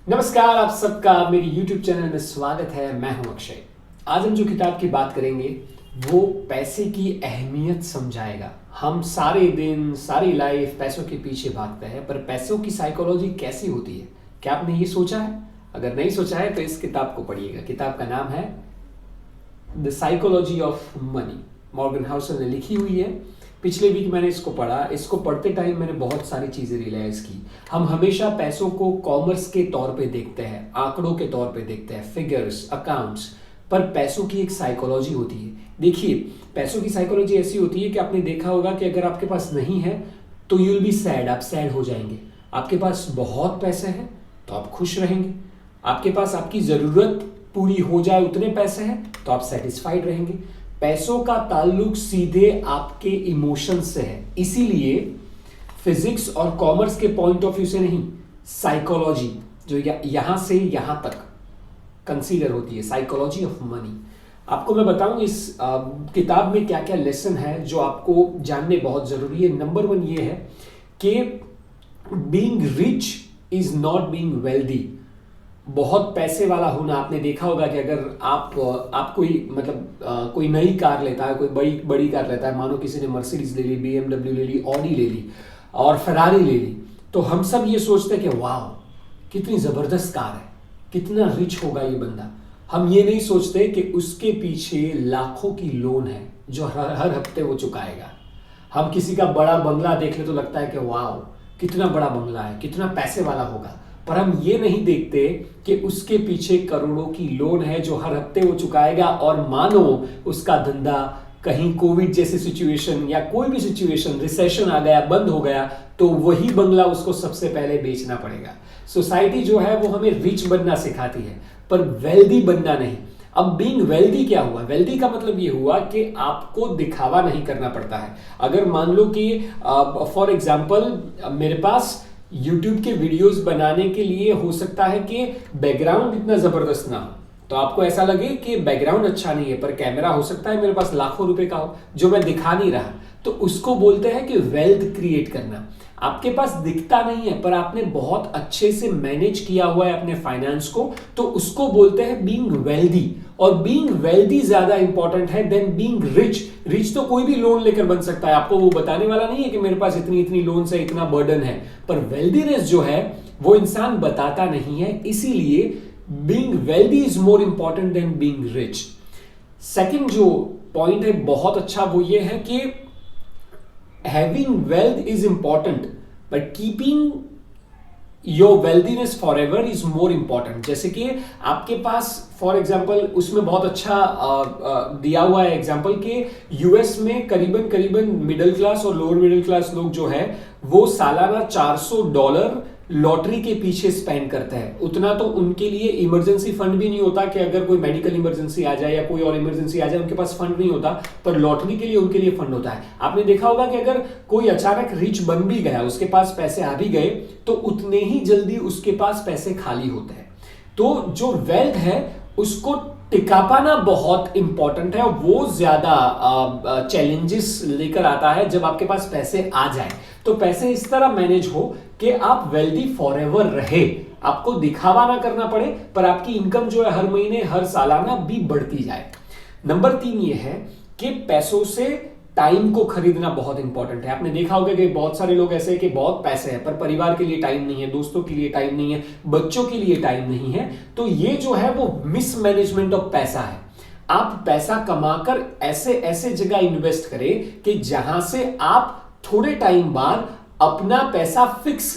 नमस्कार, आप सबका मेरी YouTube चैनल में स्वागत है। मैं हूं अक्षय। आज हम जो किताब की बात करेंगे वो पैसे की अहमियत समझाएगा। हम सारे दिन सारी लाइफ पैसों के पीछे भागते हैं, पर पैसों की साइकोलॉजी कैसी होती है, क्या आपने ये सोचा है? अगर नहीं सोचा है तो इस किताब को पढ़िएगा। किताब का नाम है the psychology of money, Morgan Housel ने लिखी हुई है। पिछले वीक मैंने इसको पढ़ा। इसको पढ़ते टाइम मैंने बहुत सारी चीज़ें रियलाइज़ की। हम हमेशा पैसों को कॉमर्स के तौर पे देखते हैं, आंकड़ों के तौर पे देखते हैं, फिगर्स, अकाउंट्स, पर पैसों की एक साइकोलॉजी होती है। देखिए, पैसों की साइकोलॉजी ऐसी होती है कि आपने देखा होगा कि अगर आपके पास नहीं है तो यू विल बी सैड, आप सैड हो जाएंगे। आपके पास बहुत पैसे हैं तो आप खुश रहेंगे। आपके पास आपकी ज़रूरत पूरी हो जाए उतने पैसे हैं तो आप सेटिस्फाइड रहेंगे। पैसों का ताल्लुक सीधे आपके इमोशन से है। इसीलिए फिजिक्स और कॉमर्स के पॉइंट ऑफ व्यू से नहीं, साइकोलॉजी जो यहां से यहां तक कंसीडर होती है, साइकोलॉजी ऑफ मनी। आपको मैं बताऊं इस किताब में क्या क्या लेसन है जो आपको जानने बहुत जरूरी है। नंबर 1 ये है कि being rich is not being wealthy. बहुत पैसे वाला होना, आपने देखा होगा कि अगर आप कोई कोई नई कार लेता है, कोई बड़ी बड़ी कार लेता है, मानो किसी ने मर्सिडीज ले ली, BMW ले ली, ऑडी ले ली और फरारी ले ली, तो हम सब ये सोचते हैं कि वाह कितनी जबरदस्त कार है, कितना रिच होगा ये बंदा। हम ये नहीं सोचते कि उसके पीछे लाखों की लोन है जो हर हफ्ते वो चुकाएगा। हम किसी का बड़ा बंगला देख ले तो लगता है कि वाह कितना बड़ा बंगला है, कितना पैसे वाला होगा, पर हम ये नहीं देखते कि उसके पीछे करोड़ों की लोन है जो हर हफ्ते वो चुकाएगा। और मानो उसका धंधा कहीं कोविड जैसी सिचुएशन या कोई भी सिचुएशन, रिसेशन आ गया, बंद हो गया, तो वही बंगला उसको सबसे पहले बेचना पड़ेगा। सोसाइटी जो है वो हमें रिच बनना सिखाती है पर वेल्दी बनना नहीं। अब बीइंग वेल्दी क्या हुआ? वेल्दी का मतलब ये हुआ कि आपको दिखावा नहीं करना पड़ता है। अगर मान लो कि फॉर एग्जाम्पल मेरे पास YouTube के वीडियोस बनाने के लिए हो सकता है कि बैकग्राउंड इतना जबरदस्त ना हो, तो आपको ऐसा लगे कि बैकग्राउंड अच्छा नहीं है, पर कैमरा हो सकता है मेरे पास लाखों रुपए का हो जो मैं दिखा नहीं रहा, तो उसको बोलते हैं कि वेल्थ क्रिएट करना। आपके पास दिखता नहीं है पर आपने बहुत अच्छे से मैनेज किया हुआ है अपने फाइनेंस को, तो उसको बोलते हैं बीइंग वेल्दी। और बीइंग वेल्दी ज्यादा इंपॉर्टेंट है देन बीइंग रिच। रिच तो कोई भी लोन लेकर बन सकता है, आपको वो बताने वाला नहीं है कि मेरे पास इतनी इतनी लोन से इतना बर्डन है, पर वेल्दीनेस जो है वो इंसान बताता नहीं है। इसीलिए being wealthy is more important than being rich. Second जो पॉइंट है बहुत अच्छा, वो ये है कि having wealth is important but keeping your wealthiness forever is more important। जैसे कि आपके पास फॉर एग्जाम्पल उसमें बहुत अच्छा दिया हुआ है एग्जाम्पल कि यूएस में करीबन करीबन मिडिल क्लास और लोअर मिडिल क्लास लोग जो है वो सालाना $400 लॉटरी के पीछे स्पेंड करते हैं। उतना तो उनके लिए इमरजेंसी फंड भी नहीं होता कि अगर कोई मेडिकल इमरजेंसी आ जाए या कोई और इमरजेंसी आ जाए उनके पास फंड नहीं होता, पर लॉटरी के लिए उनके लिए फंड होता है। आपने देखा होगा कि अगर कोई अचानक रिच बन भी गया, उसके पास पैसे आ भी गए, तो उतने ही जल्दी उसके पास पैसे खाली होते हैं। तो जो वेल्थ है उसको टिका पाना बहुत इंपॉर्टेंट है, वो ज्यादा चैलेंजेस लेकर आता है जब आपके पास पैसे आ जाए। तो पैसे इस तरह मैनेज हो कि आप वेल्दी फॉरएवर रहे, आपको दिखावा ना करना पड़े, पर आपकी इनकम जो है हर महीने हर सालाना भी बढ़ती जाए। नंबर 3 ये है कि पैसों से टाइम को खरीदना बहुत इंपॉर्टेंट है। आपने देखा होगा कि बहुत सारे लोग ऐसे हैं कि बहुत पैसे हैं पर परिवार के लिए टाइम नहीं है, दोस्तों के लिए टाइम नहीं है, बच्चों के लिए टाइम नहीं है। तो ये जो है वो मिसमैनेजमेंट ऑफ पैसा है। आप पैसा कमाकर ऐसे ऐसे जगह इन्वेस्ट करें कि जहां से आप थोड़े टाइम बाद अपना पैसा फिक्स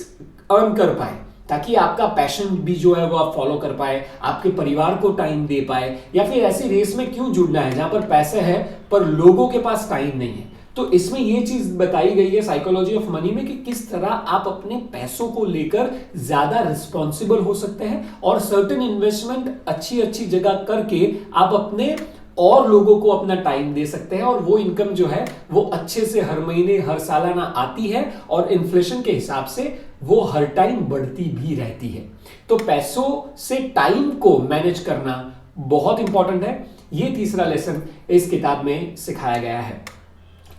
अर्न कर पाए, ताकि आपका पैशन भी जो है वो आप फॉलो कर पाए, आपके परिवार को टाइम दे पाए। या फिर ऐसी रेस में क्यों जुड़ना है जहां पर पैसे है पर लोगों के पास टाइम नहीं है। तो इसमें ये चीज बताई गई है साइकोलॉजी ऑफ मनी में कि किस तरह आप अपने पैसों को लेकर ज्यादा रिस्पॉन्सिबल हो सकते हैं और सर्टेन इन्वेस्टमेंट अच्छी अच्छी जगह करके आप अपने और लोगों को अपना टाइम दे सकते हैं, और वो इनकम जो है वो अच्छे से हर महीने हर सालाना आती है और इन्फ्लेशन के हिसाब से वो हर टाइम बढ़ती भी रहती है। तो पैसों से टाइम को मैनेज करना बहुत इंपॉर्टेंट है। ये तीसरा लेसन इस किताब में सिखाया गया है।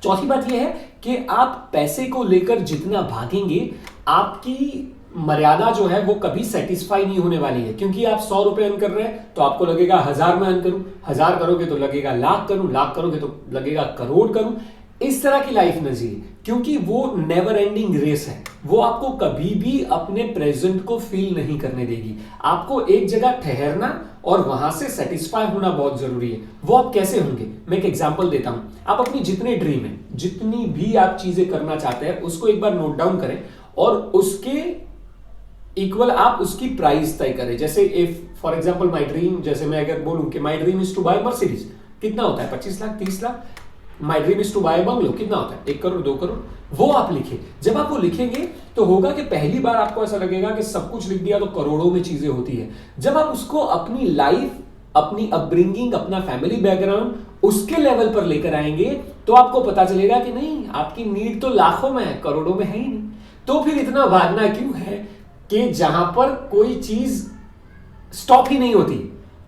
चौथी बात यह है कि आप पैसे को लेकर जितना भागेंगे आपकी मर्यादा जो है वो कभी सेटिस्फाई नहीं होने वाली है, क्योंकि आप 100 रुपए अर्न कर रहे हैं तो आपको लगेगा 1000 में अर्न करूं, 1000 करोगे तो लगेगा लाख करूं, लाख करोगे तो लगेगा करोड़ करूं। इस तरह की लाइफ न जिए, क्योंकि वो नेवर एंडिंग रेस है। वो आपको कभी भी अपने प्रेजेंट को फील नहीं करने देगी। आपको एक जगह ठहरना और वहां से सेटिस्फाई होना बहुत जरूरी है। वो आप कैसे होंगे, मैं एक एग्जांपल देता हूं। आप अपनी जितने ड्रीम है, जितनी भी आप चीजें करना चाहते हैं, उसको एक बार नोट डाउन करें और उसके इक्वल आप उसकी प्राइस तय करें। जैसे if for example my dream, जैसे मैं अगर बोलूं कि my dream is to buy Mercedes, कितना होता है? 25 lakh, 30 lakh. My dream is to buy bungalow, कितना होता है? 1 करोड़, 2 करोड़। वो आप लिखें। जब आप वो लिखेंगे तो होगा कि पहली बार आपको ऐसा लगेगा कि सब कुछ लिख दिया तो करोड़ों में चीजें होती है। जब आप उसको अपनी लाइफ, अपनी अपब्रिंगिंग, अपना फैमिली बैकग्राउंड उसके लेवल पर लेकर आएंगे तो आपको पता चलेगा कि नहीं, आपकी नीड तो लाखों में है, करोड़ों में है ही नहीं। तो फिर इतना भागना क्यों है कि जहां पर कोई चीज स्टॉप ही नहीं होती।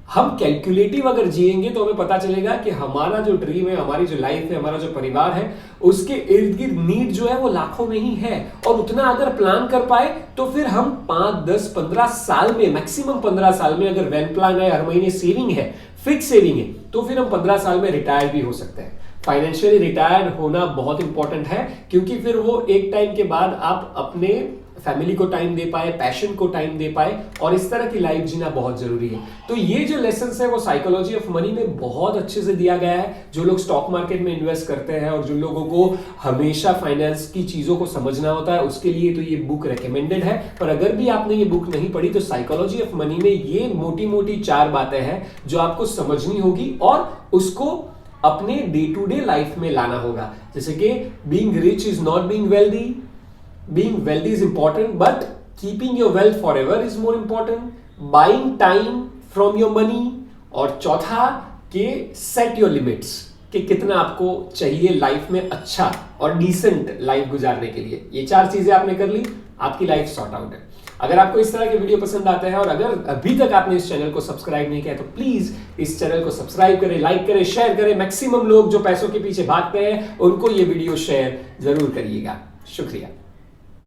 हम कैलकुलेटिव अगर जिएंगे तो हमें पता चलेगा कि हमारा जो ड्रीम है, हमारी जो लाइफ है, हमारा जो परिवार है, उसके इर्द गिर्द नीड जो है वो लाखों में ही है। और उतना अगर प्लान कर पाए तो फिर हम 5, 10, 15 साल में, मैक्सिमम 15 साल में, अगर वेल प्लान है, हर महीने सेविंग है, फिक्स सेविंग है, तो फिर हम 15 साल में रिटायर भी हो सकते हैं। फाइनेंशियली रिटायर्ड होना बहुत इंपॉर्टेंट है, क्योंकि फिर वो एक टाइम के बाद आप अपने फैमिली को टाइम दे पाए, पैशन को टाइम दे पाए, और इस तरह की लाइफ जीना बहुत जरूरी है। तो ये जो लेसन्स है वो साइकोलॉजी ऑफ मनी में बहुत अच्छे से दिया गया है। जो लोग स्टॉक मार्केट में इन्वेस्ट करते हैं और जिन लोगों को हमेशा फाइनेंस की चीजों को समझना होता है, उसके लिए तो ये बुक रेकमेंडेड है। पर अगर भी आपने ये बुक नहीं पढ़ी तो साइकोलॉजी ऑफ मनी में ये मोटी मोटी 4 बातें हैं जो आपको समझनी होगी और उसको अपने डे टू डे लाइफ में लाना होगा। जैसे कि being rich is not being wealthy, being wealthy is important but keeping your wealth forever is more important, buying time from your money, और चौथा कि set your limits, कि कितना आपको चाहिए लाइफ में अच्छा और डिसेंट लाइफ गुजारने के लिए। ये 4 चीजें आपने कर ली, आपकी लाइफ सॉर्ट आउट है। अगर आपको इस तरह के वीडियो पसंद आते हैं और अगर अभी तक आपने इस चैनल को सब्सक्राइब नहीं किया तो प्लीज इस चैनल को सब्सक्राइब करें, लाइक करें, शेयर करें। मैक्सिमम लोग जो पैसों के पीछे भागते हैं उनको ये वीडियो शेयर जरूर करिएगा। शुक्रिया।